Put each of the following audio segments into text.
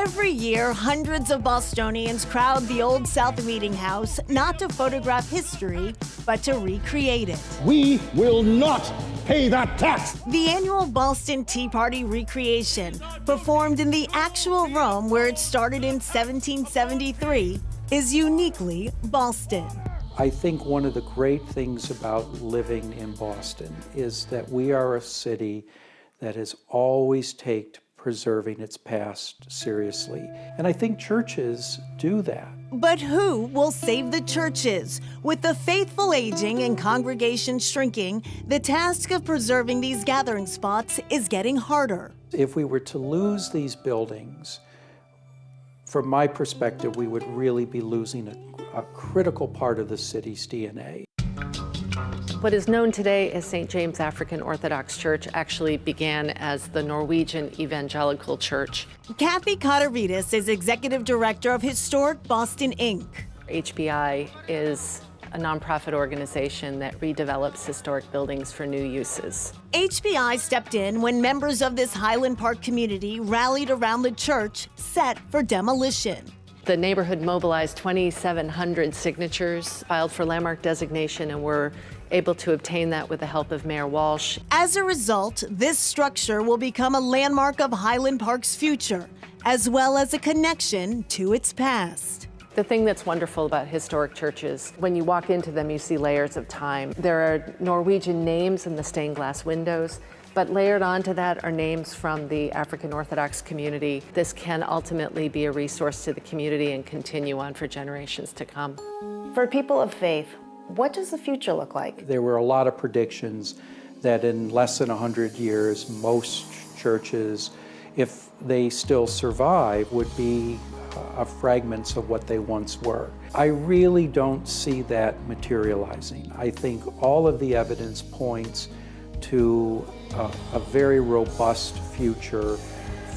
Every year, hundreds of Bostonians crowd the Old South Meeting House not to photograph history, but to recreate it. We will not pay that tax. The annual Boston Tea Party recreation, performed in the actual Rome where it started in 1773, is uniquely Boston. I think one of the great things about living in Boston is that we are a city that has always taken preserving its past seriously. And I think churches do that. But who will save the churches? With the faithful aging and congregations shrinking, the task of preserving these gathering spots is getting harder. If we were to lose these buildings, from my perspective, we would really be losing a critical part of the city's DNA. What is known today as St. James African Orthodox Church actually began as the Norwegian Evangelical Church. Kathy Kotaridis is Executive Director of Historic Boston, Inc. HBI is a nonprofit organization that redevelops historic buildings for new uses. HBI stepped in when members of this Highland Park community rallied around the church set for demolition. The neighborhood mobilized 2,700 signatures, filed for landmark designation, and were able to obtain that with the help of Mayor Walsh. As a result, this structure will become a landmark of Highland Park's future, as well as a connection to its past. The thing that's wonderful about historic churches, when you walk into them, you see layers of time. There are Norwegian names in the stained glass windows, but layered onto that are names from the African Orthodox community. This can ultimately be a resource to the community and continue on for generations to come. For people of faith, what does the future look like? There were a lot of predictions that in less than 100 years, most churches, if they still survive, would be fragments of what they once were. I really don't see that materializing. I think all of the evidence points to a very robust future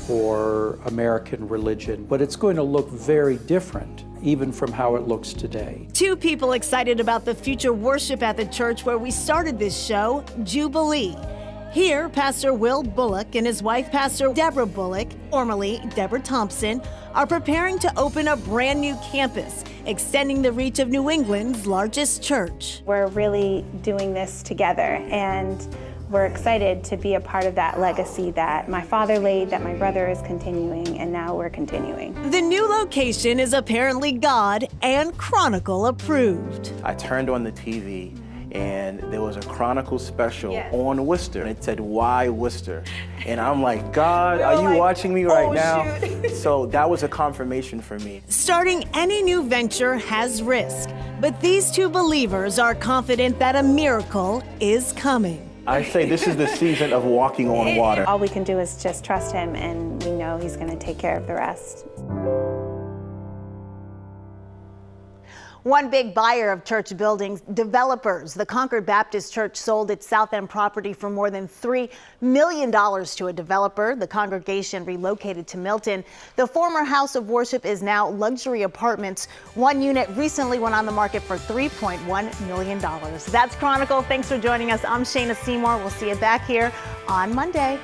for American religion, but it's going to look very different even from how it looks today. Two people excited about the future worship at the church where we started this show, Jubilee. Here, Pastor Will Bullock and his wife, Pastor Deborah Bullock, formerly Deborah Thompson, are preparing to open a brand new campus, extending the reach of New England's largest church. We're really doing this together, and we're excited to be a part of that legacy that my father laid, that my brother is continuing, and now we're continuing. The new location is apparently God and Chronicle approved. I turned on the TV and there was a Chronicle special on Worcester. And it said, "Why Worcester?" And I'm like, God, are you watching me right now? So that was a confirmation for me. Starting any new venture has risk, but these two believers are confident that a miracle is coming. I say this is the season of walking on water. All we can do is just trust him, and we know he's going to take care of the rest. One big buyer of church buildings, developers. The Concord Baptist Church sold its South End property for more than $3 million to a developer. The congregation relocated to Milton. The former house of worship is now luxury apartments. One unit recently went on the market for $3.1 million. That's Chronicle. Thanks for joining us. I'm Shayna Seymour. We'll see you back here on Monday.